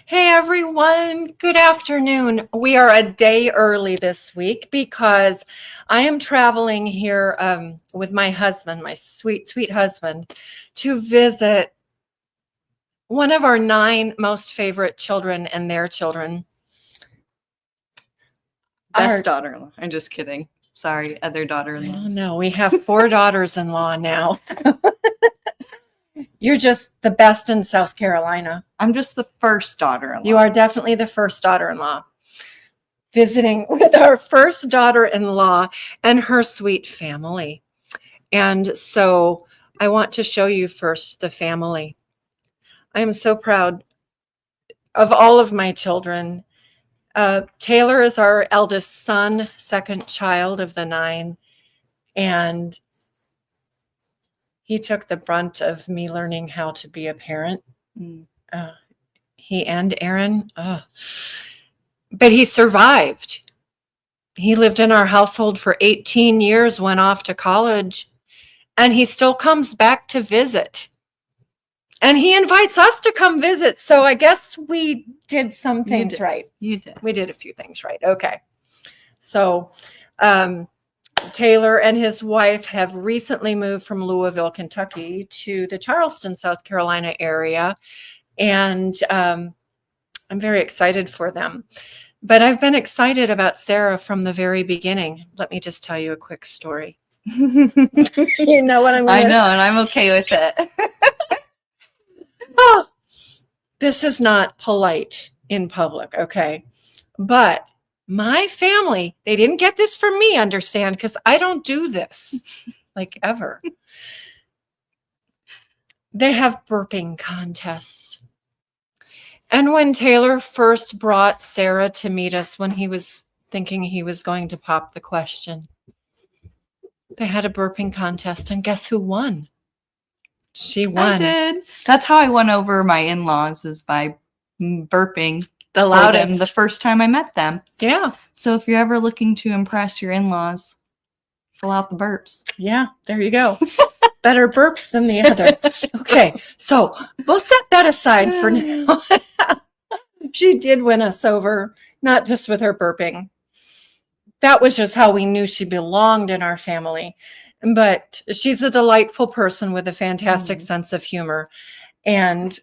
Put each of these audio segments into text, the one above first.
Hey everyone, good afternoon. We are a day early this week because I am traveling here with my husband, my sweet, sweet husband, to visit one of our 9 most favorite children and their children. Best daughter-in-law. I'm just kidding. Sorry, other I daughter-in-laws. don't know. We have 4 daughters-in-law now. You're just the best in South Carolina. I'm just the first daughter-in-law. You are definitely the first daughter-in-law. Visiting with our first daughter-in-law and her sweet family. And so I want to show you first the family. I am so proud of all of my children. Taylor is our eldest son, second child of the 9. And he took the brunt of me learning how to be a parent. He and Aaron. But he survived. He lived in our household for 18 years, went off to college, and he still comes back to visit. And he invites us to come visit. So I guess we did some things right. You did. We did a few things right. Okay. So Taylor and his wife have recently moved from Louisville, Kentucky to the Charleston, South Carolina area. And I'm very excited for them. But I've been excited about Sarah from the very beginning. Let me just tell you a quick story. You know what I mean? I know, and I'm okay with it. Oh, this is not polite in public, okay? But my family, they didn't get this from me, understand, because I don't do this, like, ever. They have burping contests. And when Taylor first brought Sarah to meet us, when he was thinking he was going to pop the question, they had a burping contest, and guess who won? She won. I did. That's how I won over my in-laws, is by burping the loudest for them the first time I met them. Yeah. So if you're ever looking to impress your in-laws, fill out the burps. Yeah, there you go. Better burps than the other. Okay, so we'll set that aside for now. She did win us over, not just with her burping. That was just how we knew she belonged in our family. But she's a delightful person with a fantastic sense of humor. And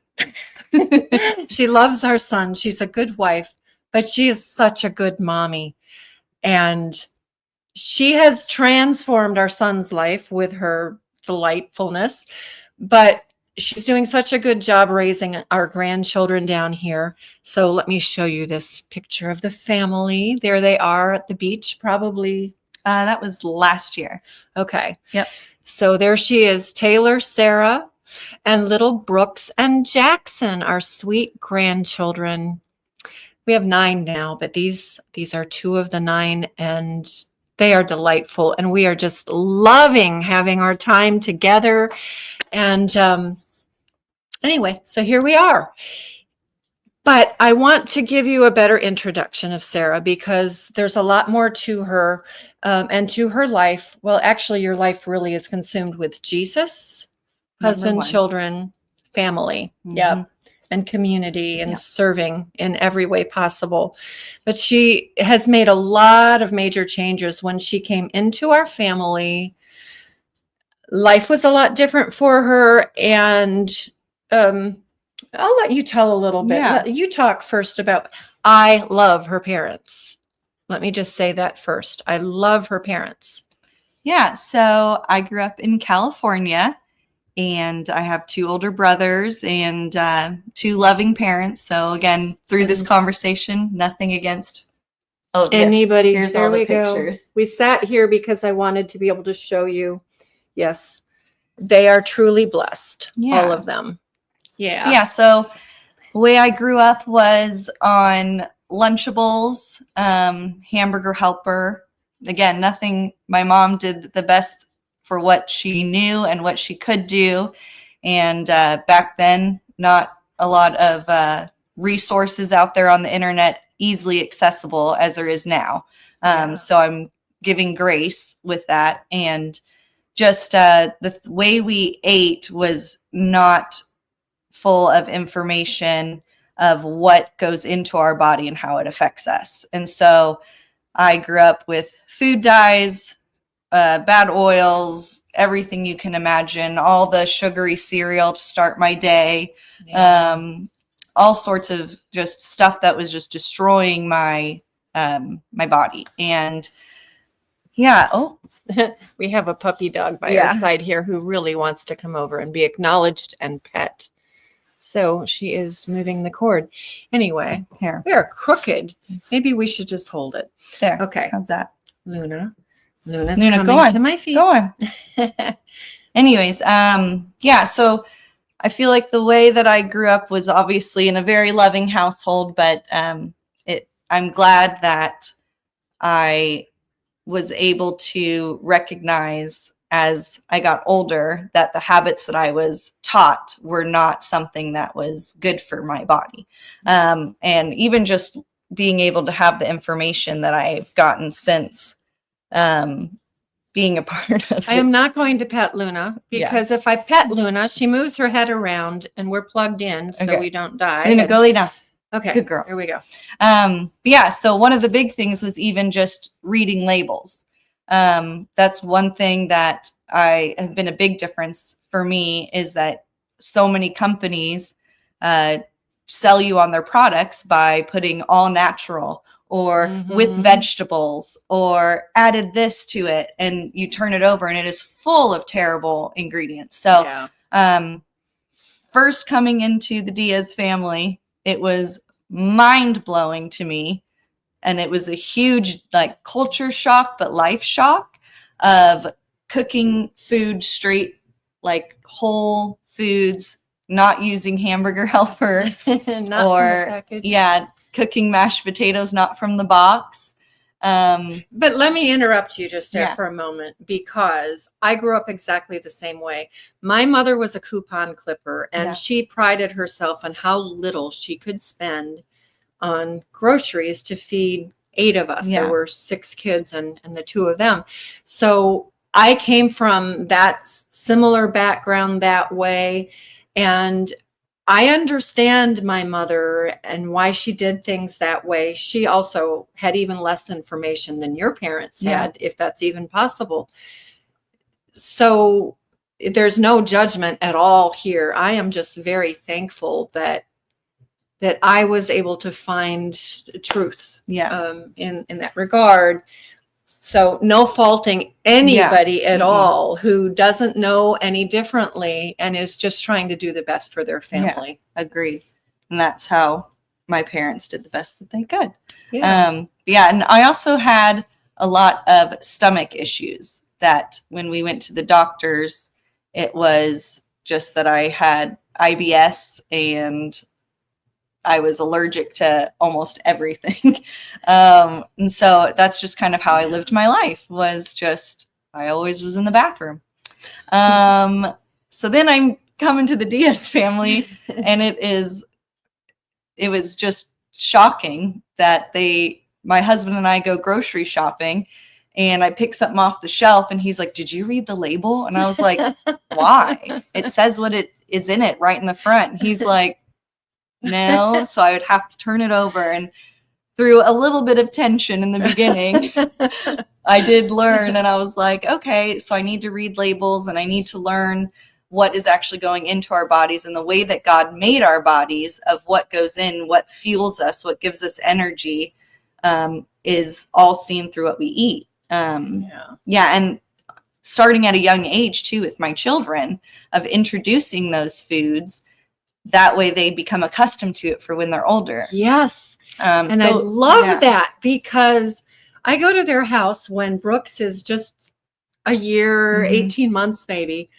she loves our son. She's a good wife, but she is such a good mommy. And she has transformed our son's life with her delightfulness, but she's doing such a good job raising our grandchildren down here. So let me show you this picture of the family. There they are at the beach, probably. That was last year. Okay. Yep. So there she is, Taylor, Sarah, and little Brooks and Jackson, our sweet grandchildren. We have 9 now, but these are 2 of the 9, and they are delightful, and we are just loving having our time together. And anyway, so here we are. But I want to give you a better introduction of Sarah, because there's a lot more to her and to her life. Well, actually, your life really is consumed with Jesus, husband, children, family. Yep. And community and serving in every way possible. But she has made a lot of major changes when she came into our family. Life was a lot different for her. And I'll let you tell a little bit. Yeah. You talk first about, I love her parents. Let me just say that first. I love her parents. Yeah. So I grew up in California. And I have 2 older brothers and 2 loving parents. So again, through this conversation, nothing against anybody. Yes, here's there all the we pictures. Go. We sat here because I wanted to be able to show you. Yes, they are truly blessed. Yeah. All of them. Yeah. Yeah. So the way I grew up was on Lunchables, Hamburger Helper. Again, nothing. My mom did the best for what she knew and what she could do. And back then, not a lot of resources out there on the internet easily accessible as there is now. So I'm giving grace with that. And just the way we ate was not full of information. of what goes into our body and how it affects us. And so I grew up with food dyes, bad oils, everything you can imagine, all the sugary cereal to start my day, all sorts of just stuff that was just destroying my my body. And yeah, we have a puppy dog by our side here who really wants to come over and be acknowledged and pet. So she is moving the cord. Anyway, here. We are crooked. Maybe we should just hold it. There. Okay. How's that? Luna's Luna, coming go on. to my feet. Go on. Anyways, yeah, so I feel like the way that I grew up was obviously in a very loving household, but I'm glad that I was able to recognize as I got older that the habits that I was taught were not something that was good for my body. And even just being able to have the information that I've gotten since being a part of it. I am not going to pet Luna because if I pet Luna, she moves her head around and we're plugged in so we don't die. Luna, go lay down. Okay. Good girl. Here we go. Yeah. So one of the big things was even just reading labels. That's one thing that I have been a big difference for me is that so many companies sell you on their products by putting all natural or with vegetables or added this to it, and you turn it over and it is full of terrible ingredients. So first coming into the Diaz family, it was mind-blowing to me, and it was a huge like culture shock but life shock of cooking food straight, like whole foods, not using hamburger helper or cooking mashed potatoes not from the box. But let me interrupt you just there for a moment, because I grew up exactly the same way. My mother was a coupon clipper, and she prided herself on how little she could spend on groceries to feed 8 of us. There were 6 kids and the 2 of them. So I came from that similar background that way. And I understand my mother and why she did things that way. She also had even less information than your parents had, if that's even possible. So there's no judgment at all here. I am just very thankful that I was able to find truth in that regard. So no faulting anybody at all who doesn't know any differently and is just trying to do the best for their family. Yeah, agreed. And that's how my parents did the best that they could. And I also had a lot of stomach issues that when we went to the doctors, it was just that I had IBS and I was allergic to almost everything. And so that's just kind of how I lived my life, was just, I always was in the bathroom. So then I'm coming to the Diaz family, and it was just shocking that my husband and I go grocery shopping, and I pick something off the shelf and he's like, "Did you read the label?" And I was like, "Why? It says what it is in it right in the front." And he's like, "No." So I would have to turn it over, and through a little bit of tension in the beginning, I did learn, and I was like, okay, so I need to read labels and I need to learn what is actually going into our bodies and the way that God made our bodies, of what goes in, what fuels us, what gives us energy, is all seen through what we eat. And starting at a young age too with my children, of introducing those foods. That way they become accustomed to it for when they're older. Yes. And I love that, because I go to their house when Brooks is just a year, 18 months maybe.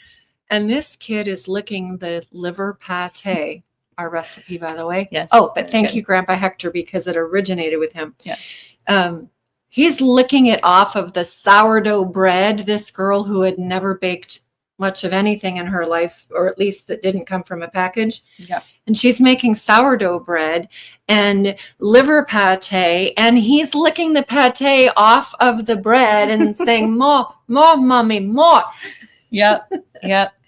And this kid is licking the liver pate, our recipe, by the way. Yes. Oh, but thank you, Grandpa Hector, because it originated with him. Yes. He's licking it off of the sourdough bread. This girl who had never baked much of anything in her life, or at least that didn't come from a package. Yeah. And she's making sourdough bread and liver pate, and he's licking the pate off of the bread and saying, "More, mommy, more." Yep.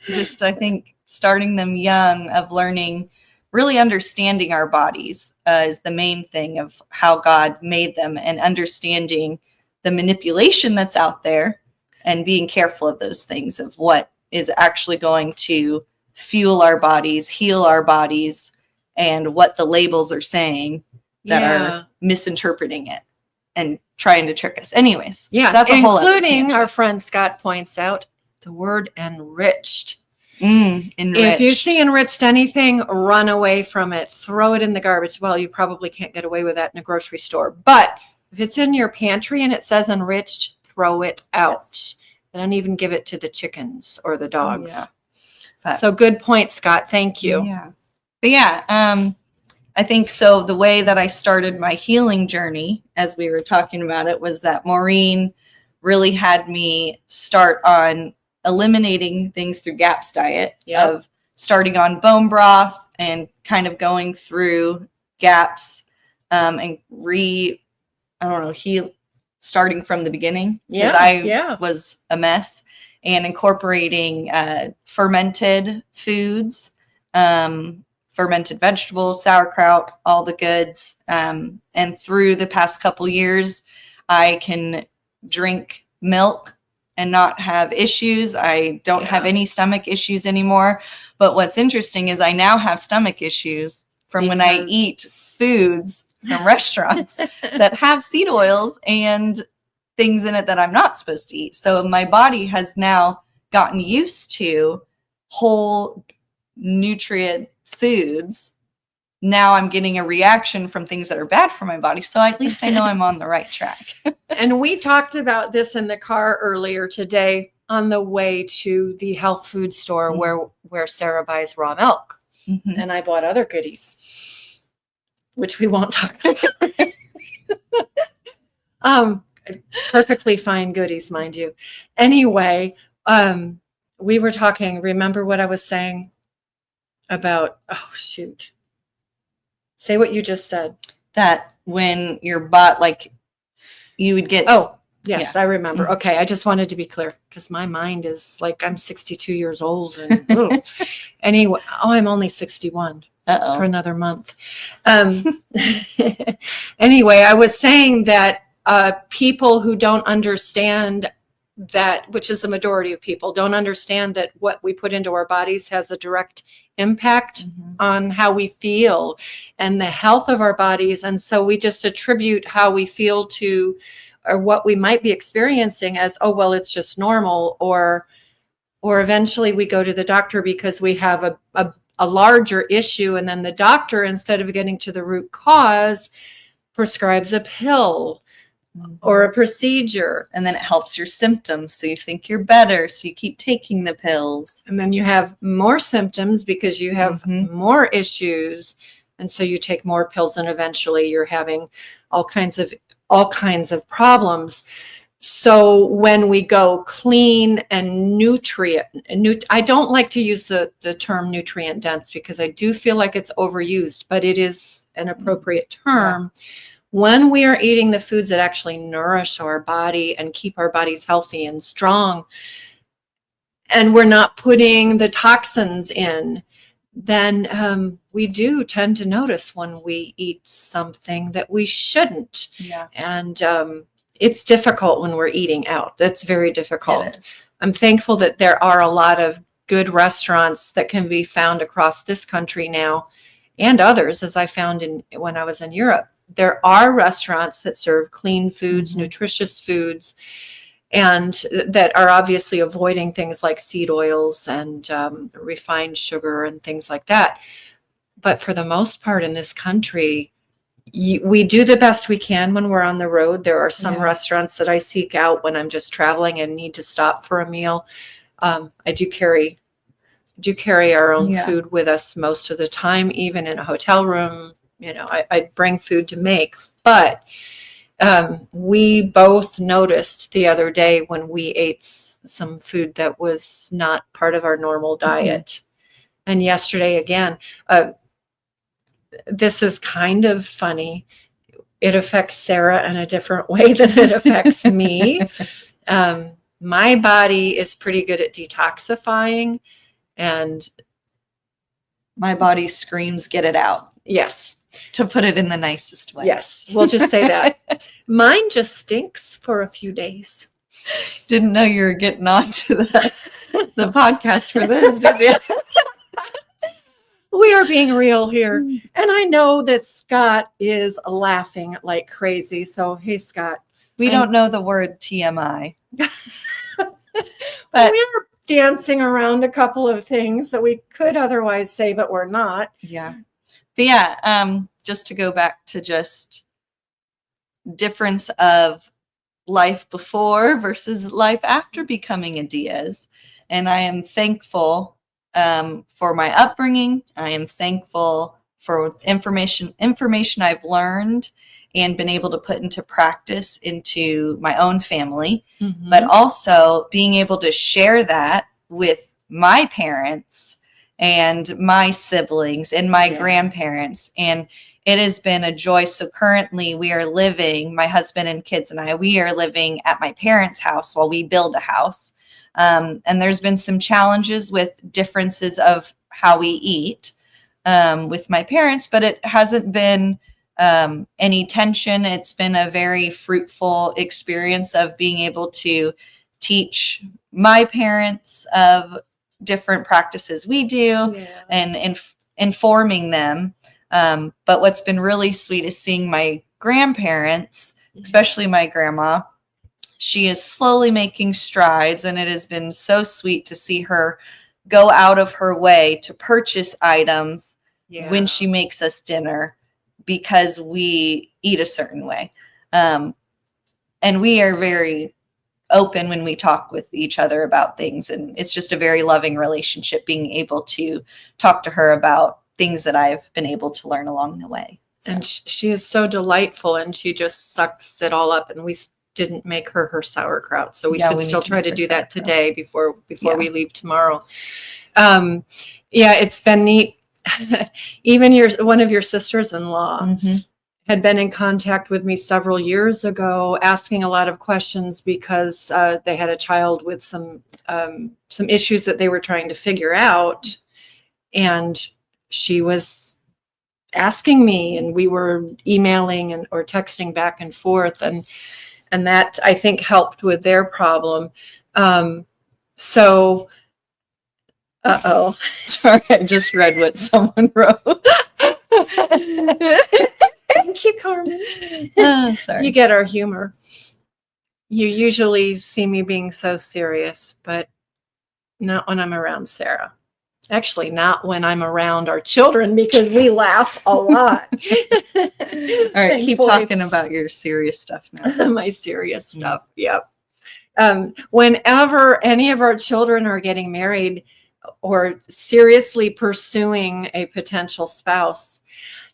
Just, I think starting them young, of learning really understanding our bodies is the main thing of how God made them, and understanding the manipulation that's out there and being careful of those things, of what is actually going to fuel our bodies, heal our bodies, and what the labels are saying that are misinterpreting it and trying to trick us. Anyways, that's a whole other tangent. Including, our friend Scott points out, the word enriched. Enriched. If you see enriched anything, run away from it. Throw it in the garbage. Well, you probably can't get away with that in a grocery store. But if it's in your pantry and it says enriched, throw it out. Yes. And don't even give it to the chickens or the dogs. Yeah. So good point, Scott. Thank you. Yeah. But yeah, I think so. The way that I started my healing journey, as we were talking about it, was that Maureen really had me start on eliminating things through GAPS diet, of starting on bone broth and kind of going through GAPS and starting from the beginning, because I was a mess, and incorporating fermented foods, fermented vegetables, sauerkraut, all the goods. And through the past couple years, I can drink milk and not have issues. I don't have any stomach issues anymore. But what's interesting is I now have stomach issues from when I eat foods from restaurants that have seed oils and things in it that I'm not supposed to eat. So my body has now gotten used to whole nutrient foods. Now I'm getting a reaction from things that are bad for my body. So at least I know I'm on the right track. And we talked about this in the car earlier today on the way to the health food store, where Sarah buys raw milk. And I bought other goodies, which we won't talk about. Perfectly fine goodies, mind you. Anyway, we were talking, remember what I was saying about, say what you just said. That when your butt, like, you would get. Yes, I remember. Okay, I just wanted to be clear, because my mind is like, I'm 62 years old. And anyway, I'm only 61 for another month. Anyway, I was saying that people who don't understand that, which is the majority of people, don't understand that what we put into our bodies has a direct impact on how we feel and the health of our bodies. And so we just attribute how we feel to, or what we might be experiencing as, it's just normal, or eventually we go to the doctor because we have a larger issue. And then the doctor, instead of getting to the root cause, prescribes a pill or a procedure. And then it helps your symptoms. So you think you're better. So you keep taking the pills. And then you have more symptoms because you have more issues. And so you take more pills, and eventually you're having all kinds of problems. So when we go clean and I don't like to use the term nutrient dense, because I do feel like it's overused, but it is an appropriate term. Yeah. When we are eating the foods that actually nourish our body and keep our bodies healthy and strong, and we're not putting the toxins in, then we do tend to notice when we eat something that we shouldn't. Yeah. And it's difficult when we're eating out. That's very difficult. It is. I'm thankful that there are a lot of good restaurants that can be found across this country now, and others, as I found when I was in Europe. There are restaurants that serve clean foods, nutritious foods, and that are obviously avoiding things like seed oils and refined sugar and things like that. But for the most part in this country, we do the best we can when we're on the road. There are some restaurants that I seek out when I'm just traveling and need to stop for a meal. I do carry our own food with us most of the time, even in a hotel room. I bring food to make, but we both noticed the other day when we ate some food that was not part of our normal diet. And yesterday again, this is kind of funny. It affects Sarah in a different way than it affects me. My body is pretty good at detoxifying, and My body screams, get it out, Yes. to put it in the nicest way. Yes. We'll just say that. Mine just stinks for a few days. Didn't know you were getting on to the podcast for this, did you? We are being real here. And I know that Scott is laughing like crazy. So, hey, Scott. We don't know the word TMI. But we're dancing around a couple of things that we could otherwise say, but we're not. Yeah. But yeah, just to go back to just difference of life before versus life after becoming a Diaz. And I am thankful for my upbringing. I am thankful for information I've learned and been able to put into practice into my own family, but also being able to share that with my parents and my siblings and my grandparents. And it has been a joy. So currently we are living, my husband and kids and I, we are living at my parents' house while we build a house. And there's been some challenges with differences of how we eat with my parents, but it hasn't been any tension. It's been a very fruitful experience of being able to teach my parents of different practices we do and informing them. But what's been really sweet is seeing my grandparents, especially my grandma. She is slowly making strides, and it has been so sweet to see her go out of her way to purchase items when she makes us dinner because we eat a certain way. And we are very open when we talk with each other about things. And it's just a very loving relationship being able to talk to her about things that I've been able to learn along the way. So. And she is so delightful, and she just sucks it all up. And we didn't make her sauerkraut. So we should still try to do that today before we leave tomorrow. It's been neat. Even one of your sisters-in-law had been in contact with me several years ago, asking a lot of questions because they had a child with some issues that they were trying to figure out, and she was asking me, and we were emailing or texting back and forth, and that I think helped with their problem. Sorry, I just read what someone wrote. Thank you, Carmen. Sorry. You get our humor. You usually see me being so serious, but not when I'm around Sarah. Actually, not when I'm around our children, because we laugh a lot. All right, keep talking about your serious stuff now. My serious stuff, yep. Whenever any of our children are getting married or seriously pursuing a potential spouse,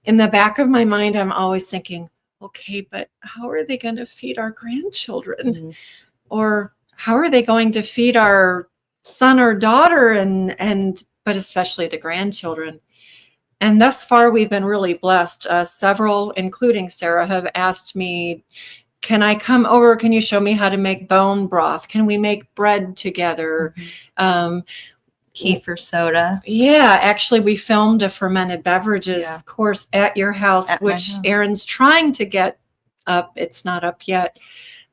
in the back of my mind, I'm always thinking, okay, but how are they going to feed our grandchildren? Or how are they going to feed our son or daughter but especially the grandchildren? And thus far, we've been really blessed. Several, including Sarah, have asked me, can I come over? Can you show me how to make bone broth? Can we make bread together? Kefir soda. Yeah, actually, we filmed a fermented beverages course at your house, which Erin's trying to get up. It's not up yet.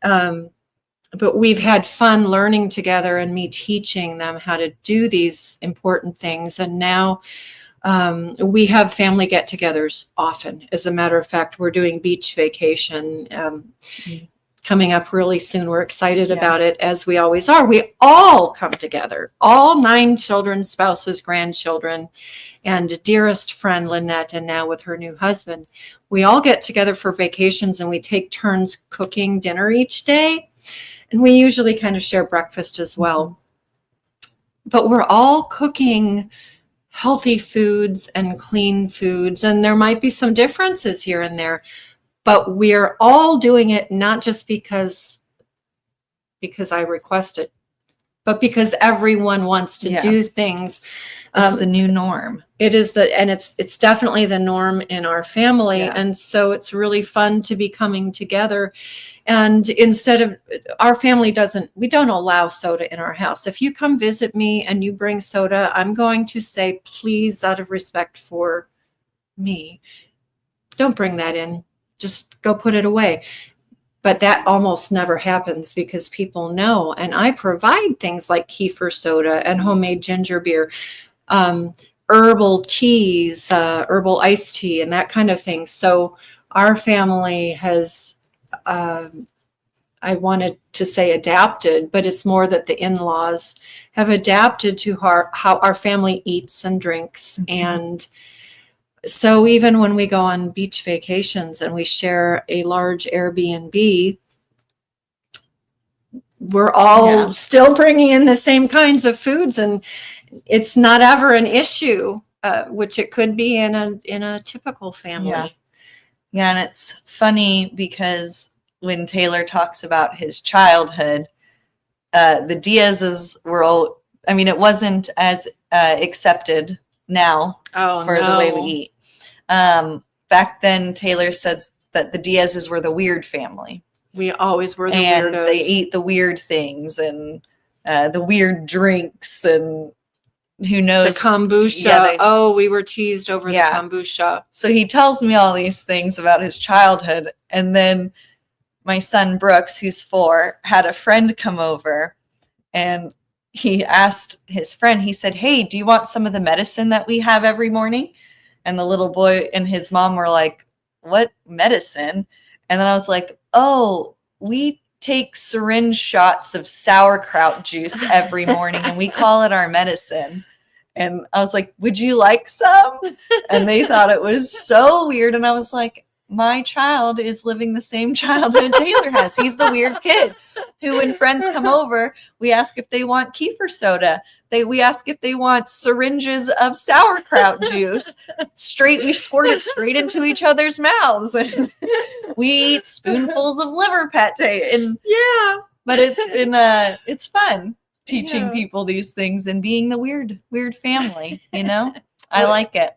But we've had fun learning together and me teaching them how to do these important things. And now we have family get-togethers often. As a matter of fact, we're doing beach vacation coming up really soon. We're excited about it, as we always are. We all come together, all 9 children, spouses, grandchildren, and dearest friend Lynette, and now with her new husband. We all get together for vacations, and we take turns cooking dinner each day. And we usually kind of share breakfast as well. But we're all cooking healthy foods and clean foods. And there might be some differences here and there, but we're all doing it not just because I request it, but because everyone wants to do things. It's the new norm. It is and it's definitely the norm in our family. Yeah. And so it's really fun to be coming together. And instead of, our family we don't allow soda in our house. If you come visit me and you bring soda, I'm going to say, please, out of respect for me, don't bring that in. Just go put it away. But that almost never happens because people know. And I provide things like kefir soda and homemade ginger beer, herbal teas, herbal iced tea, and that kind of thing. So our family has, I wanted to say adapted, but it's more that the in-laws have adapted to how our family eats and drinks. And so even when we go on beach vacations and we share a large Airbnb, we're all still bringing in the same kinds of foods, and it's not ever an issue, which it could be in a typical family. Yeah, and it's funny because when Taylor talks about his childhood, the Diaz's were all, I mean, it wasn't as accepted now for the way we eat. Back then, Taylor says that the Diaz's were the weird family. We always were the and weirdos. They eat the weird things and the weird drinks and who knows. The kombucha. We were teased over the kombucha. So he tells me all these things about his childhood. And then my son Brooks, who's 4, had a friend come over and he asked his friend, he said, hey, do you want some of the medicine that we have every morning? And the little boy and his mom were like, what medicine? And then I was like, oh, we take syringe shots of sauerkraut juice every morning and we call it our medicine. And I was like, would you like some? And they thought it was so weird. And I was like, my child is living the same childhood Taylor has. He's the weird kid who, when friends come over, we ask if they want kefir soda. We ask if they want syringes of sauerkraut juice. We squirt it straight into each other's mouths. And we eat spoonfuls of liver pate. And but it's fun teaching people these things and being the weird family, you know? I like it.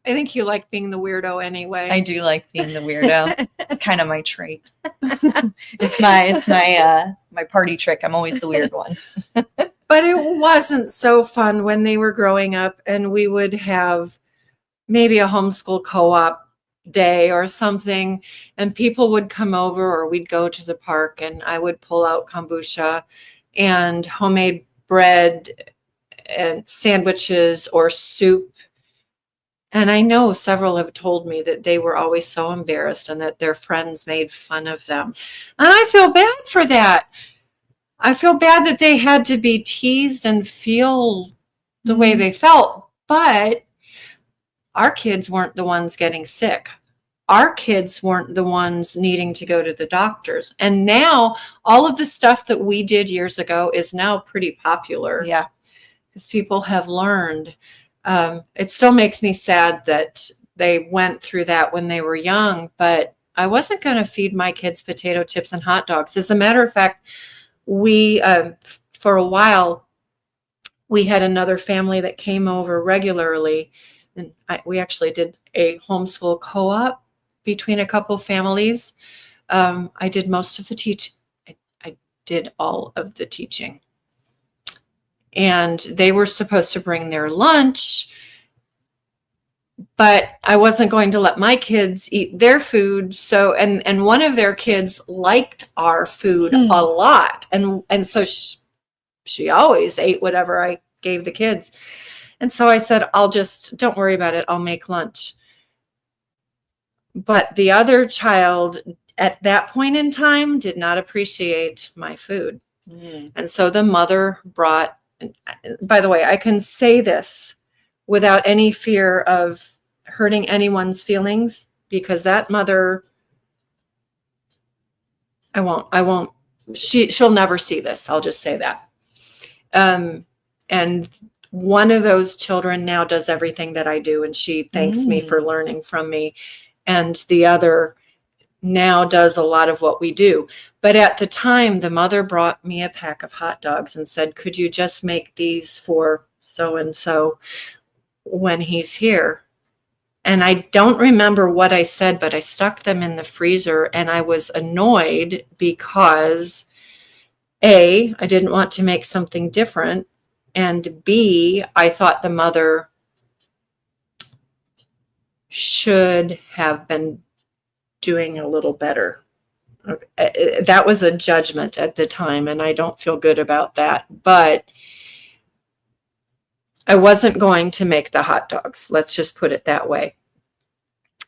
I think you like being the weirdo anyway. I do like being the weirdo. It's kind of my trait. It's my party trick. I'm always the weird one. But it wasn't so fun when they were growing up and we would have maybe a homeschool co-op day or something and people would come over or we'd go to the park and I would pull out kombucha and homemade bread and sandwiches or soup. And I know several have told me that they were always so embarrassed and that their friends made fun of them. And I feel bad for that. I feel bad that they had to be teased and feel the way they felt. But our kids weren't the ones getting sick. Our kids weren't the ones needing to go to the doctors. And now all of the stuff that we did years ago is now pretty popular. Yeah. Because people have learned. It still makes me sad that they went through that when they were young, but I wasn't going to feed my kids potato chips and hot dogs. As a matter of fact, we, for a while, we had another family that came over regularly, and we actually did a homeschool co-op between a couple families. I did most of the teaching. I did all of the teaching. And they were supposed to bring their lunch, but I wasn't going to let my kids eat their food. So, and one of their kids liked our food a lot. And so she always ate whatever I gave the kids. And so I said, don't worry about it. I'll make lunch. But the other child at that point in time did not appreciate my food. And so the mother brought, by the way, I can say this without any fear of hurting anyone's feelings because that mother, she'll never see this. I'll just say that. And one of those children now does everything that I do and she thanks me for learning from me. And the other now does a lot of what we do. But at the time, the mother brought me a pack of hot dogs and said, could you just make these for so-and-so when he's here? And I don't remember what I said, but I stuck them in the freezer, and I was annoyed because A, I didn't want to make something different, and B, I thought the mother should have been doing a little better. That was a judgment at the time, and I don't feel good about that. But I wasn't going to make the hot dogs. Let's just put it that way.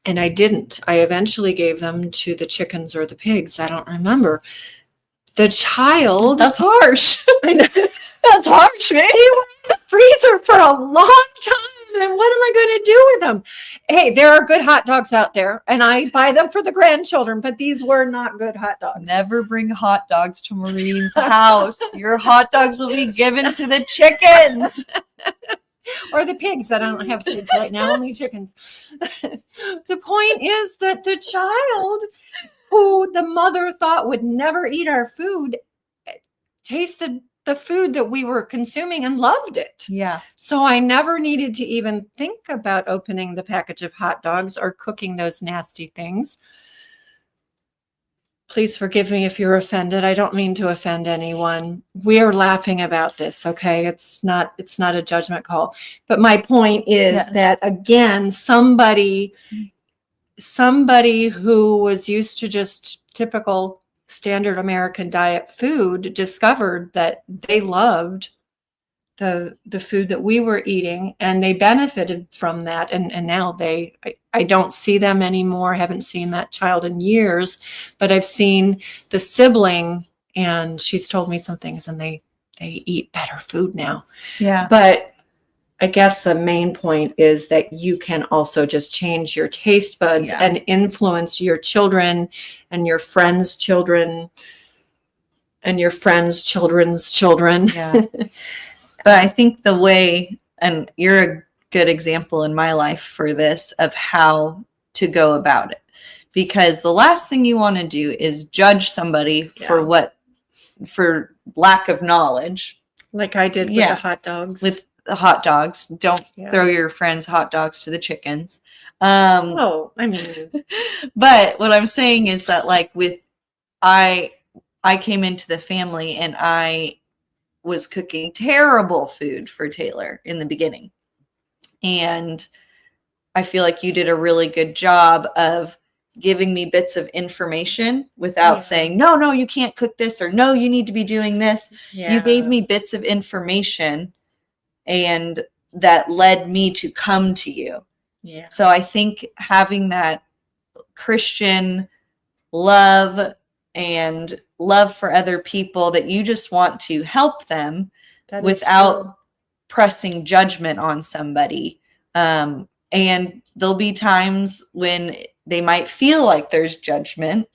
And I didn't. I eventually gave them to the chickens or the pigs. I don't remember. The child. That's harsh. I know. That's harsh, man. They were in the freezer for a long time. And what am I going to do with them? Hey, there are good hot dogs out there, and I buy them for the grandchildren, but these were not good hot dogs. Never bring hot dogs to Maureen's house. Your hot dogs will be given to the chickens. Or the pigs. I don't have pigs right now, only chickens. The point is that the child who the mother thought would never eat our food tasted the food that we were consuming and loved it. Yeah. So I never needed to even think about opening the package of hot dogs or cooking those nasty things. Please forgive me if you're offended. I don't mean to offend anyone. We are laughing about this, okay? It's not a judgment call. But my point is that, again, somebody who was used to just typical standard American diet food discovered that they loved the food that we were eating, and they benefited from that. And now I don't see them anymore. I haven't seen that child in years, but I've seen the sibling, and she's told me some things, and they eat better food now. Yeah. But I guess the main point is that you can also just change your taste buds and influence your children and your friends' children and your friends' children's children. Yeah. But I think the way, and you're a good example in my life for this, of how to go about it. Because the last thing you want to do is judge somebody for lack of knowledge. Like I did with the hot dogs. With the hot dogs. Don't throw your friends' hot dogs to the chickens. I mean. But what I'm saying is that, like, I came into the family and I was cooking terrible food for Taylor in the beginning. And I feel like you did a really good job of giving me bits of information without saying, no, you can't cook this, or no, you need to be doing this. Yeah. You gave me bits of information, and that led me to come to you. Yeah. So I think having that Christian love and love for other people, that you just want to help them without pressing judgment on somebody. And there'll be times when they might feel like there's judgment,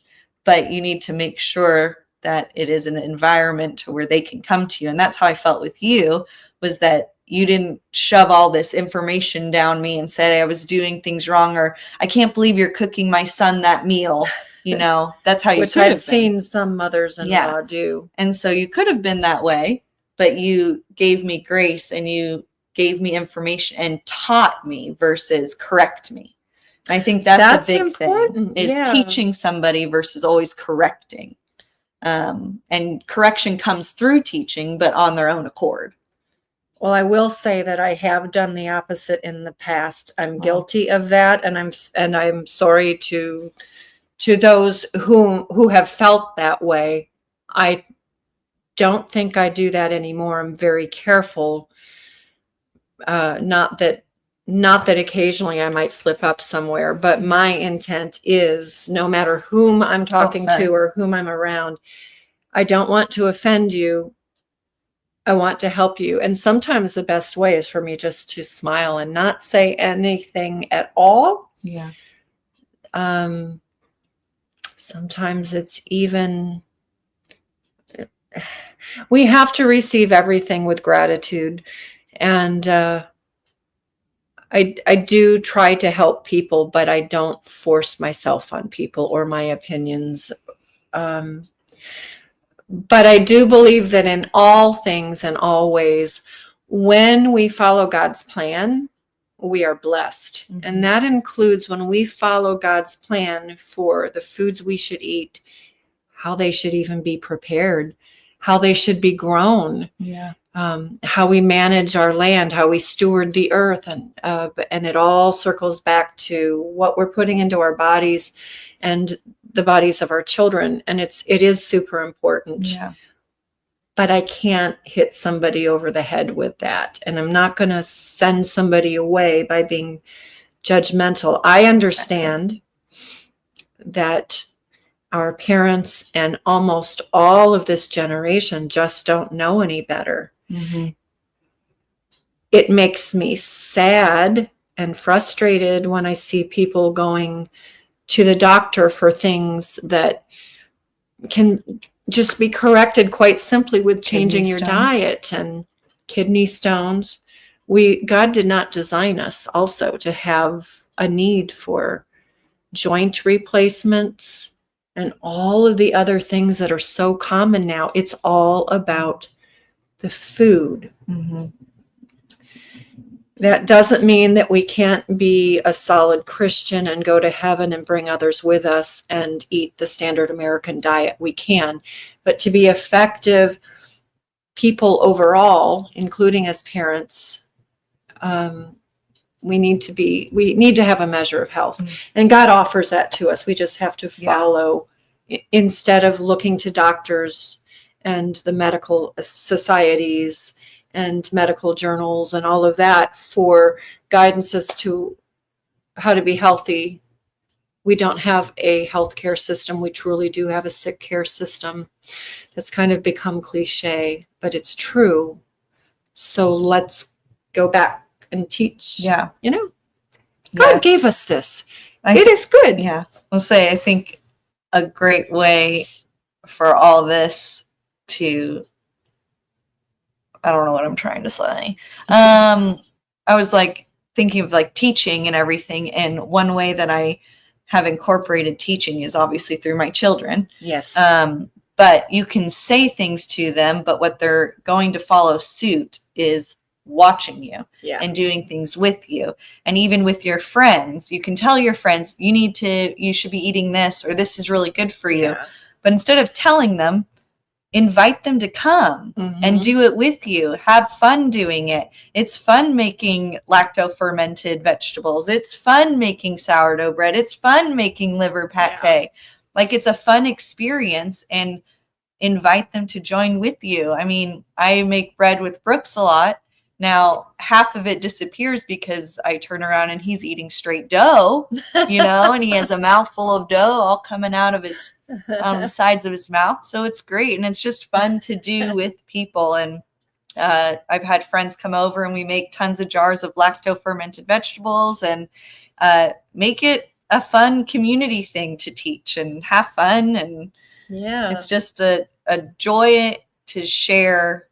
but you need to make sure that it is an environment to where they can come to you. And that's how I felt with you, was that you didn't shove all this information down me and say I was doing things wrong, or I can't believe you're cooking my son that meal. You know, that's how you Which I've seen some mothers-in-law do. And so you could have been that way, but you gave me grace and you gave me information and taught me versus correct me. And I think that's a big important thing, is teaching somebody versus always correcting. And correction comes through teaching, but on their own accord. Well, I will say that I have done the opposite in the past. I'm guilty of that, and I'm sorry to those who have felt that way. I don't think I do that anymore. I'm very careful. Not that occasionally I might slip up somewhere, but my intent is, no matter whom I'm talking to or whom I'm around, I don't want to offend you. I want to help you. And sometimes the best way is for me just to smile and not say anything at all. Yeah. Sometimes it's even, we have to receive everything with gratitude. And I do try to help people, but I don't force myself on people or my opinions. But I do believe that in all things and all ways, when we follow God's plan, we are blessed. Mhm. And that includes when we follow God's plan for the foods we should eat, how they should even be prepared, how they should be grown, Yeah. how we manage our land, how we steward the earth, and it all circles back to what we're putting into our bodies and the bodies of our children, and it is super important. Yeah. But I can't hit somebody over the head with that, and I'm not going to send somebody away by being judgmental. I understand that our parents and almost all of this generation just don't know any better. Mm-hmm. It makes me sad and frustrated when I see people going to the doctor for things that can just be corrected quite simply with changing your diet. And kidney stones. God did not design us also to have a need for joint replacements and all of the other things that are so common now. It's all about the food. Mm-hmm. That doesn't mean that we can't be a solid Christian and go to heaven and bring others with us and eat the standard American diet. We can. But to be effective people overall, including as parents, we need to have a measure of health. Mm-hmm. And God offers that to us. We just have to follow instead of looking to doctors and the medical societies and medical journals and all of that for guidance as to how to be healthy. We don't have a healthcare system. We truly do have a sick care system. That's kind of become cliche, but it's true. So let's go back and teach. Yeah. God gave us this. It is good. Yeah. I'll say, I think a great way for all this to, I don't know what I'm trying to say. I was thinking of teaching and everything. And one way that I have incorporated teaching is obviously through my children. Yes. But you can say things to them, but what they're going to follow suit is watching you and doing things with you. And even with your friends, you can tell your friends, you should be eating this, or this is really good for you. Yeah. But instead of telling them, invite them to come and do it with you. Have fun doing it. It's fun making lacto-fermented vegetables. It's fun making sourdough bread. It's fun making liver pate. Yeah. It's a fun experience, and invite them to join with you. I mean, I make bread with Brooks a lot. Now, half of it disappears because I turn around and he's eating straight dough, and he has a mouthful of dough all coming out of on the sides of his mouth. So it's great. And it's just fun to do with people. And I've had friends come over and we make tons of jars of lacto-fermented vegetables and make it a fun community thing to teach and have fun. And it's just a joy to share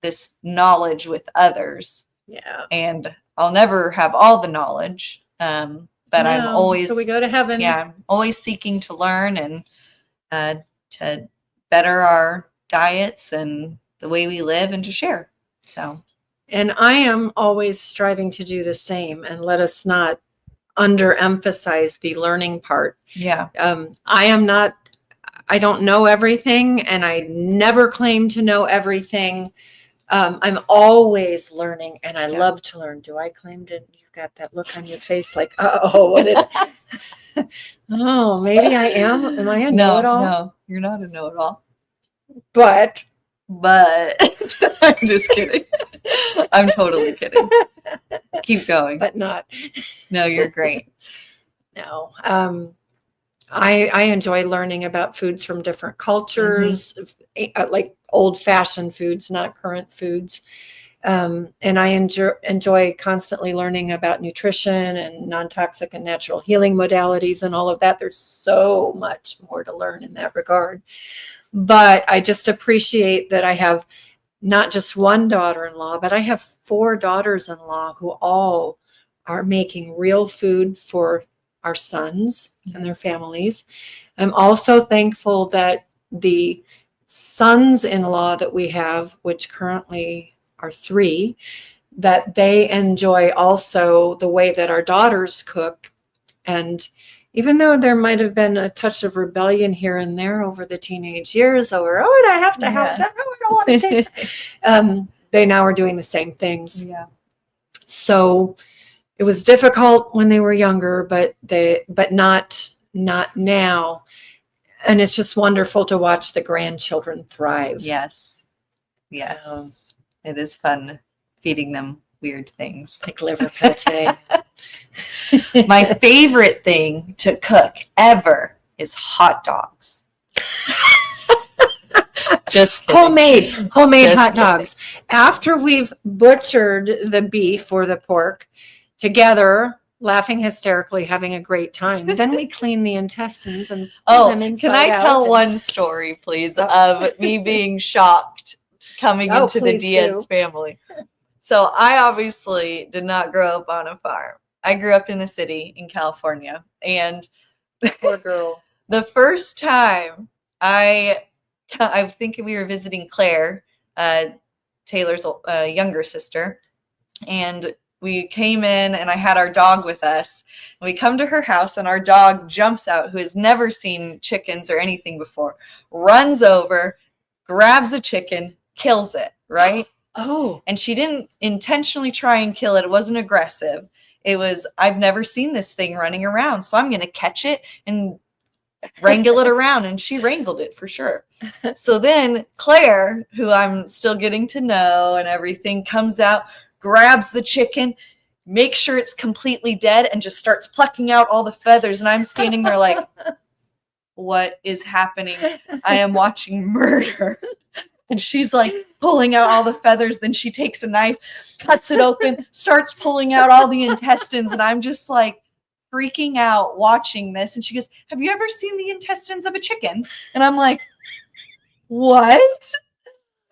this knowledge with others. Yeah. And I'll never have all the knowledge. But I'm always, so we go to heaven. Yeah. I'm always seeking to learn and to better our diets and the way we live and to share. So, and I am always striving to do the same, and let us not underemphasize the learning part. Yeah. I don't know everything, and I never claim to know everything. I'm always learning, and I love to learn. Do I claim to? You've got that look on your face like, what did oh, maybe I am. Am I a know-it-all? No, you're not a know-it-all. But I'm just kidding. I'm totally kidding. Keep going. But not. No, you're great. No. I enjoy learning about foods from different cultures, like old-fashioned foods, not current foods. And I enjoy constantly learning about nutrition and non-toxic and natural healing modalities and all of that. There's so much more to learn in that regard. But I just appreciate that I have not just one daughter-in-law, but I have 4 daughters-in-law who all are making real food for our sons and their families. I'm also thankful that the sons-in-law that we have, which currently are 3, that they enjoy also the way that our daughters cook. And even though there might have been a touch of rebellion here and there over the teenage years over, oh, I have to have that. Oh, I don't want to take that. They now are doing the same things. Yeah. So it was difficult when they were younger, but not now. And it's just wonderful to watch the grandchildren thrive. Yes. Yes. It is fun feeding them weird things. Like liver pate. My favorite thing to cook ever is hot dogs. Just kidding. Homemade Just hot dogs. After we've butchered the beef or the pork together, laughing hysterically, having a great time, then we clean the intestines and pull them inside can I out tell and- one story, please, of me being shocked coming into the please Diaz do. family? So I obviously did not grow up on a farm. I grew up in the city in California, and Poor girl. the first time I think we were visiting Claire, Taylor's younger sister, and we came in and I had our dog with us. And we come to her house and our dog jumps out, who has never seen chickens or anything before, runs over, grabs a chicken, kills it, right? Oh. And she didn't intentionally try and kill it. It wasn't aggressive. It was, I've never seen this thing running around, so I'm going to catch it and wrangle it around. And she wrangled it for sure. So then Claire, who I'm still getting to know and everything, comes out, grabs the chicken, makes sure it's completely dead, and just starts plucking out all the feathers. And I'm standing there like, what is happening? I am watching murder. And she's like pulling out all the feathers. Then she takes a knife, cuts it open, starts pulling out all the intestines. And I'm just like freaking out watching this. And she goes, have you ever seen the intestines of a chicken? And I'm like, what?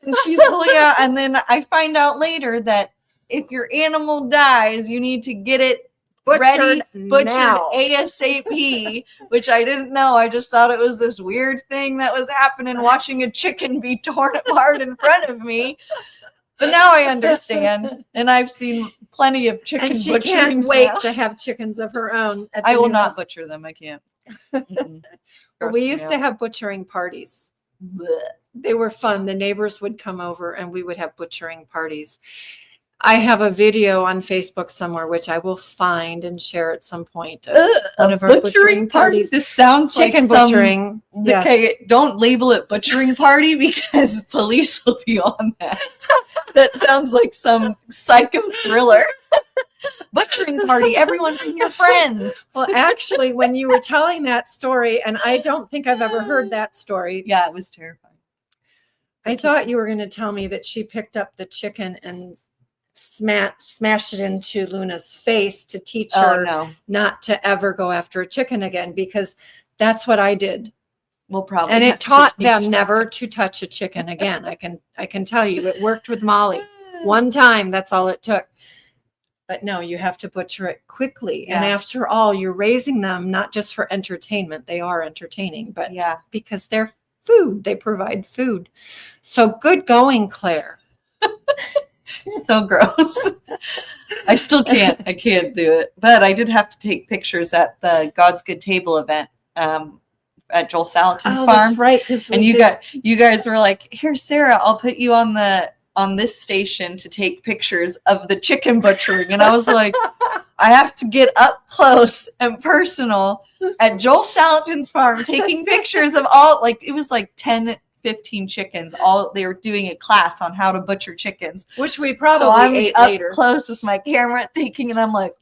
And she's pulling out. And then I find out later that if your animal dies, you need to get it butchered now. ASAP, which I didn't know. I just thought it was this weird thing that was happening, watching a chicken be torn apart in front of me. But now I understand, and I've seen plenty of chicken And she butcherings can't wait now. to have chickens of her own. At the I will new not house. butcher them. I can't. Well, Gross we me used out. to have butchering parties. Blech. They were fun. The neighbors would come over and we would have butchering parties. I have a video on Facebook somewhere, which I will find and share at some point. Of one of our butchering parties. This sounds Chicken like some, butchering. Yes. Okay, don't label it butchering party because police will be on that. That sounds like some psycho thriller. Butchering party, everyone bring your friends. Well, actually, when you were telling that story, and I don't think I've ever heard that story. Yeah, it was terrifying. I thought you were going to tell me that she picked up the chicken and smashed it into Luna's face to teach her not to ever go after a chicken again, because that's what I did. We'll probably And have it to taught speak them to- never to touch a chicken again. I can tell you, it worked with Molly. One time, that's all it took. But no, you have to butcher it quickly. And Yeah. after all, you're raising them not just for entertainment. They are entertaining, but because they're food. They provide food. So good going, Claire. So gross. I still can't. I can't do it. But I did have to take pictures at the God's Good Table event at Joel Salatin's farm. That's right. And you guys were like, "Here, Sarah, I'll put you on this station to take pictures of the chicken butchering." And I was like, I have to get up close and personal at Joel Salatin's farm, taking pictures of all, like, it was like 10, 15 chickens. All they were doing a class on how to butcher chickens, which we probably so I'm ate up later. close with my camera taking, and I'm like,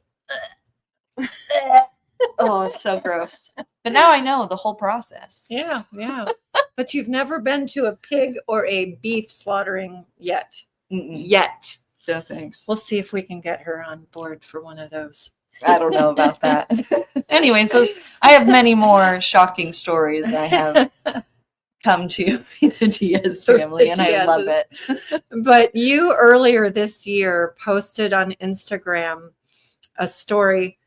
oh, it's so gross. But now I know the whole process. Yeah. But you've never been to a pig or a beef slaughtering yet. Mm-mm. Yet. No thanks. We'll see if we can get her on board for one of those. I don't know about that. Anyway, so I have many more shocking stories that I have come to in the Diaz family, and I love it. But you earlier this year posted on Instagram a story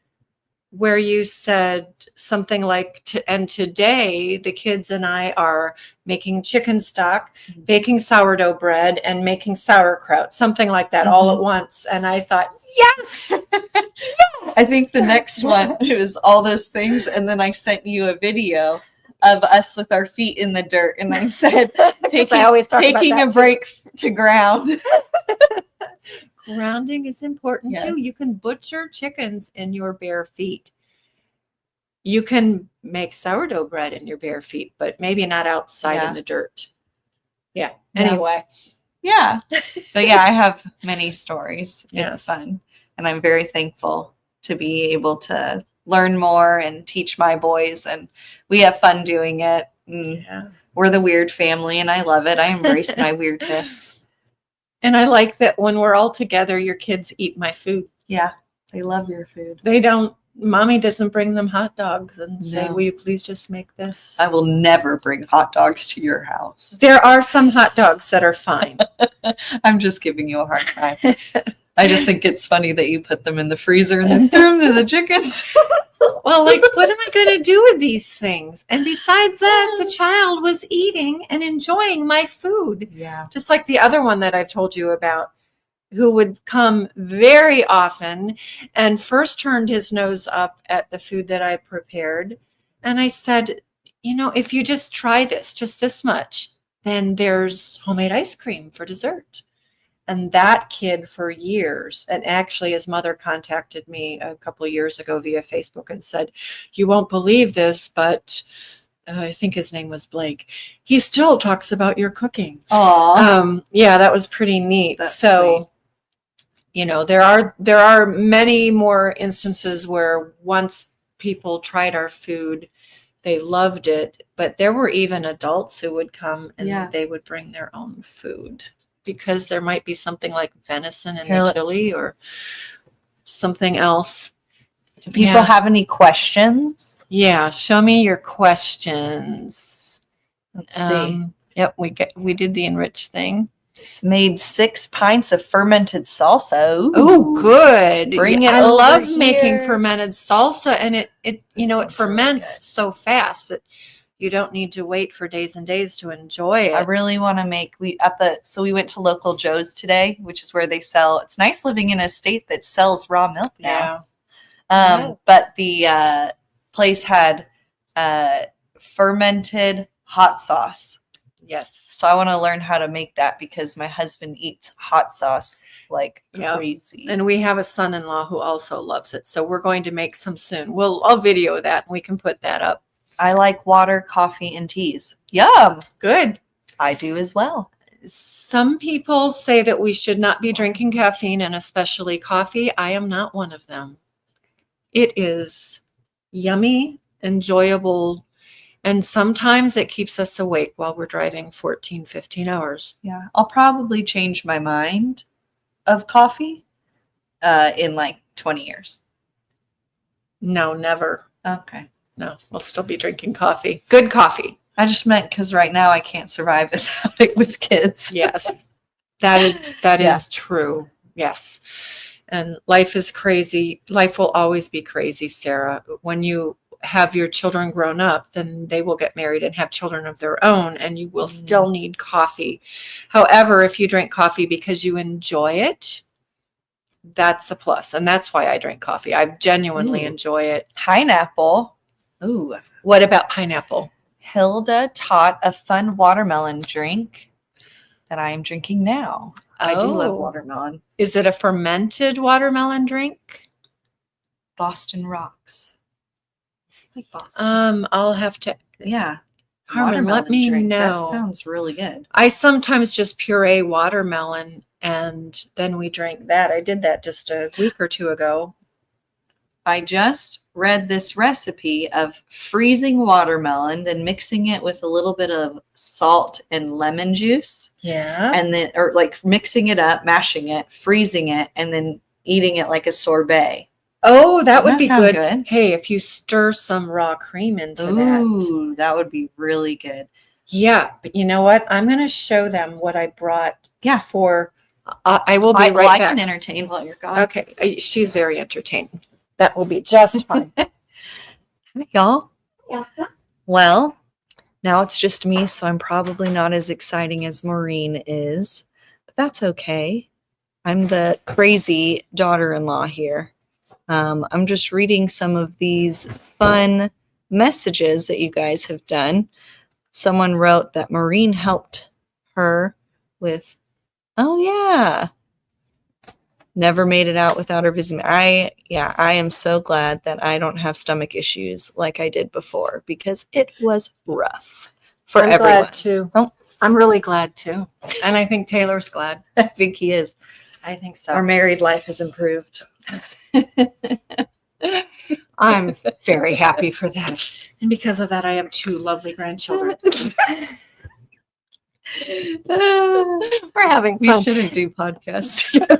where you said something like, and today the kids and I are making chicken stock, baking sourdough bread, and making sauerkraut, something like that, all at once. And I thought, yes! I think the next one, it was all those things. And then I sent you a video of us with our feet in the dirt. And I said, taking a break to ground. Grounding is important Yes. too. You can butcher chickens in your bare feet. You can make sourdough bread in your bare feet, but maybe not outside in the dirt. Yeah. Anyway. Yeah. But yeah, I have many stories. Yes. It's fun. And I'm very thankful to be able to learn more and teach my boys. And we have fun doing it. And we're the weird family, and I love it. I embrace my weirdness. And I like that when we're all together, your kids eat my food. Yeah. They love your food. They don't. Mommy doesn't bring them hot dogs and say, will you please just make this? I will never bring hot dogs to your house. There are some hot dogs that are fine. I'm just giving you a hard time. I just think it's funny that you put them in the freezer and then threw them to the chickens. Well, like, what am I going to do with these things? And besides that, the child was eating and enjoying my food. Yeah. Just like the other one that I've told you about, who would come very often and first turned his nose up at the food that I prepared. And I said, if you just try this, just this much, then there's homemade ice cream for dessert. And that kid for years, and actually his mother contacted me a couple of years ago via Facebook and said, you won't believe this, but I think his name was Blake. He still talks about your cooking. Aww. Yeah, that was pretty neat. That's so sweet. There are many more instances where once people tried our food, they loved it, but there were even adults who would come and they would bring their own food because there might be something like venison in the chili or something else. Do people have any questions? Yeah, show me your questions. Let's see. Yep, we did the enriched thing. Made 6 pints of fermented salsa. Oh, good. Bring it I over love here. making fermented salsa, and it ferments really so fast that you don't need to wait for days and days to enjoy it. I really want to make we went to Local Joe's today, which is where they sell. It's nice living in a state that sells raw milk now. But the place had fermented hot sauce. Yes. So I want to learn how to make that because my husband eats hot sauce like crazy. And we have a son-in-law who also loves it. So we're going to make some soon. I'll video that and we can put that up. I like water, coffee, and teas. Yum. Good. I do as well. Some people say that we should not be drinking caffeine and especially coffee. I am not one of them. It is yummy, enjoyable, and sometimes it keeps us awake while we're driving 14, 15 hours. Yeah. I'll probably change my mind of coffee in like 20 years. No, never. Okay. No, we'll still be drinking coffee. Good coffee. I just meant because right now I can't survive without it with kids. Yes, that is true. Yes. And life is crazy. Life will always be crazy, Sarah. When you have your children grown up, then they will get married and have children of their own, and you will still need coffee. However, if you drink coffee because you enjoy it, that's a plus. And that's why I drink coffee. I genuinely enjoy it. Pineapple. Ooh. What about pineapple? Hilda taught a fun watermelon drink that I am drinking now. I do love watermelon. Is it a fermented watermelon drink? Boston Rocks. I like Boston. I'll have to. Yeah. Carmen, let me know. That sounds really good. I sometimes just puree watermelon and then we drink that. I did that just a week or two ago. I just read this recipe of freezing watermelon, then mixing it with a little bit of salt and lemon juice. Yeah. And then, or like mixing it up, mashing it, freezing it, and then eating it like a sorbet. Oh, that would be good. Hey, if you stir some raw cream into Ooh, that would be really good. Yeah. But you know what? I'm going to show them what I brought for I will be right I back. can entertain while you're gone. Okay. She's very entertaining. That will be just fine. Hi, y'all. Yeah. Well, now it's just me, so I'm probably not as exciting as Maureen is, but that's okay. I'm the crazy daughter-in-law here. I'm just reading some of these fun messages that you guys have done. Someone wrote that Maureen helped her with, oh yeah, never made it out without her visiting. I am so glad that I don't have stomach issues like I did before, because it was rough for I'm everyone. glad too. Oh. I'm really glad too. And I think Taylor's glad. I think he is. I think so. Our married life has improved. I'm very happy for that. And because of that, I have 2 lovely grandchildren. We're having fun. We shouldn't do podcasts together.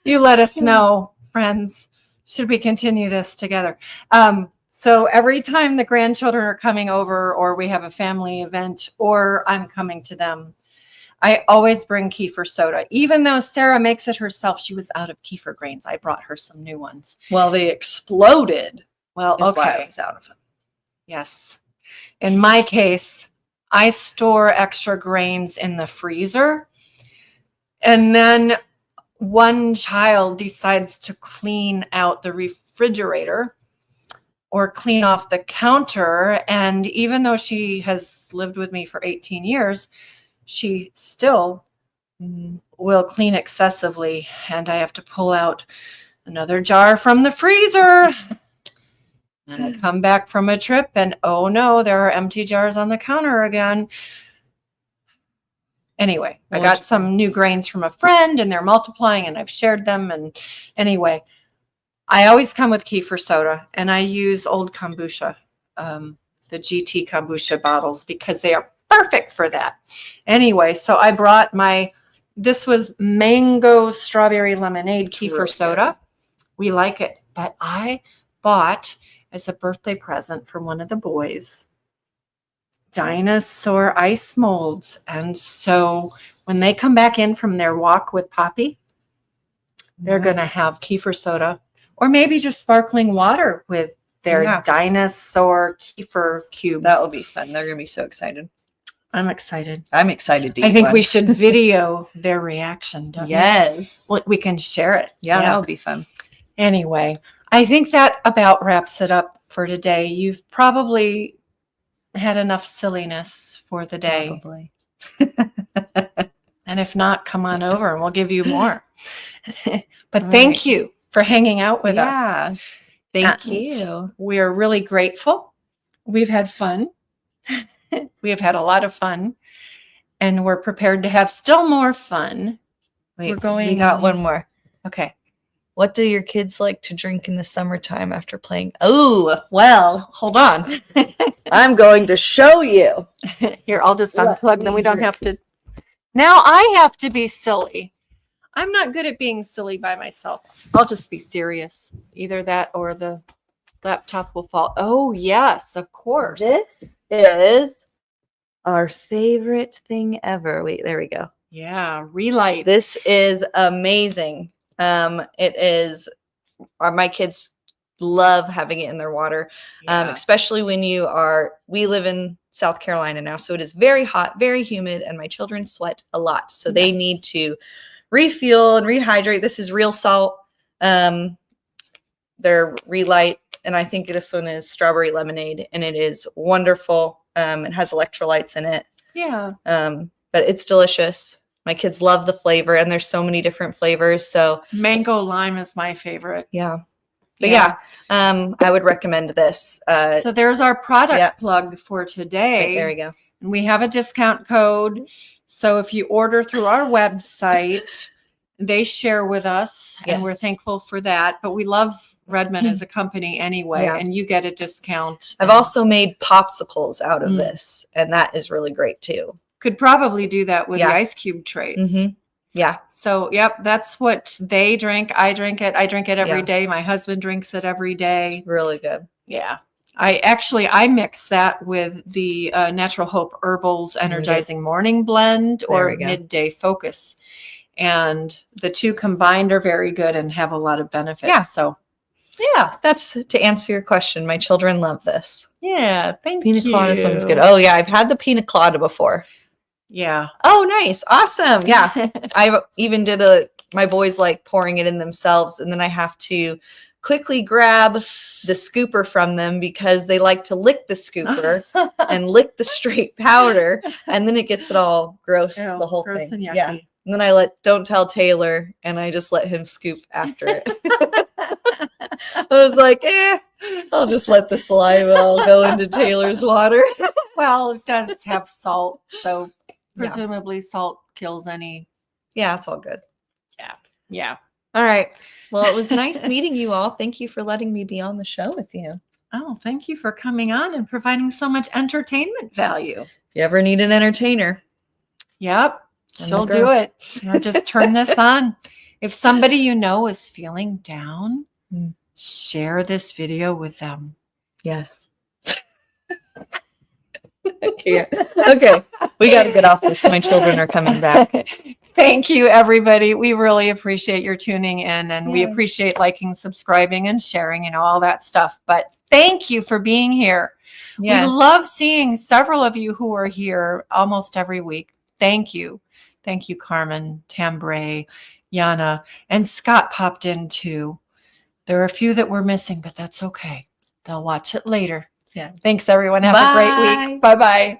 You let us know, friends. Should we continue this together? So every time the grandchildren are coming over, or we have a family event, or I'm coming to them, I always bring kefir soda. Even though Sarah makes it herself, she was out of kefir grains. I brought her some new ones. Well, they exploded. Well, Is okay. why I was out of them. Yes. In my case, I store extra grains in the freezer. And then one child decides to clean out the refrigerator or clean off the counter. And even though she has lived with me for 18 years, she still will clean excessively. And I have to pull out another jar from the freezer. And I come back from a trip and, oh no, there are empty jars on the counter again. Anyway, I got some new grains from a friend and they're multiplying and I've shared them. And anyway, I always come with kefir soda and I use old kombucha, the GT kombucha bottles, because they are perfect for that. Anyway, so I brought this was mango strawberry lemonade kefir soda. We like it, but I bought as a birthday present from one of the boys dinosaur ice molds. And so when they come back in from their walk with Poppy, they're going to have kefir soda or maybe just sparkling water with their dinosaur kefir cubes. That will be fun. They're going to be so excited. I'm excited. I'm excited to eat I think one. we should video their reaction, don't Yes. we can share it. Yeah, that would be fun. Anyway, I think that about wraps it up for today. You've probably had enough silliness for the day. Probably. And if not, come on over and we'll give you more. But thank you for hanging out with us. Yeah. Thank you. We are really grateful. We've had fun. We have had a lot of fun. And we're prepared to have still more fun. Wait, we got one more. Okay. What do your kids like to drink in the summertime after playing? Oh, well, hold on. I'm going to show you. Here, I'll just unplug, then we don't have to. Now I have to be silly. I'm not good at being silly by myself. I'll just be serious. Either that or the laptop will fall. Oh, yes, of course. This is our favorite thing ever. Wait, there we go. Yeah, Re-Lyte. This is amazing. It is, my kids love having it in their water, especially when we live in South Carolina now, so it is very hot, very humid, and my children sweat a lot, so they need to refuel and rehydrate. This is real salt. They're Re-Lyte, and I think this one is strawberry lemonade, and it is wonderful. It has electrolytes in it. Yeah. But it's delicious. My kids love the flavor, and there's so many different flavors. So mango lime is my favorite. Yeah. But I would recommend this. So there's our product plug for today. Right, there we go. And we have a discount code. So if you order through our website, they share with us, and we're thankful for that. But we love Redmond as a company anyway, and you get a discount. I've also made popsicles out of this, and that is really great too. Could probably do that with the ice cube trays. Mm-hmm. Yeah. So, that's what they drink. I drink it. I drink it every day. My husband drinks it every day. Really good. Yeah. I mix that with the Natural Hope Herbals Energizing Morning Blend or Midday Focus. And the two combined are very good and have a lot of benefits. Yeah. So yeah, that's to answer your question. My children love this. yeah, thank Pina you. colada one's good. Oh yeah, I've had the pina colada before. Yeah. Oh, nice. Awesome. Yeah. I even did my boys like pouring it in themselves, and then I have to quickly grab the scooper from them because they like to lick the scooper and lick the straight powder, and then it gets it all gross, Ew, the whole gross thing. and yucky. Yeah. And then I don't tell Taylor, and I just let him scoop after it. I was like, I'll just let the saliva all go into Taylor's water. Well, it does have salt, so presumably salt kills any. Yeah, it's all good. Yeah. All right. Well, it was nice meeting you all. Thank you for letting me be on the show with you. Oh, thank you for coming on and providing so much entertainment value. If you ever need an entertainer. Yep. She'll do it. Just turn this on. If somebody you know is feeling down, share this video with them. Yes. Okay. We got to get off this. My children are coming back. Thank you, everybody. We really appreciate your tuning in, and we appreciate liking, subscribing, and sharing, all that stuff. But thank you for being here. Yes. We love seeing several of you who are here almost every week. Thank you. Thank you, Carmen, Tambray, Yana, and Scott popped in too. There are a few that we're missing, but that's okay. They'll watch it later. Yeah. Thanks, everyone. Have a great week. Bye-bye.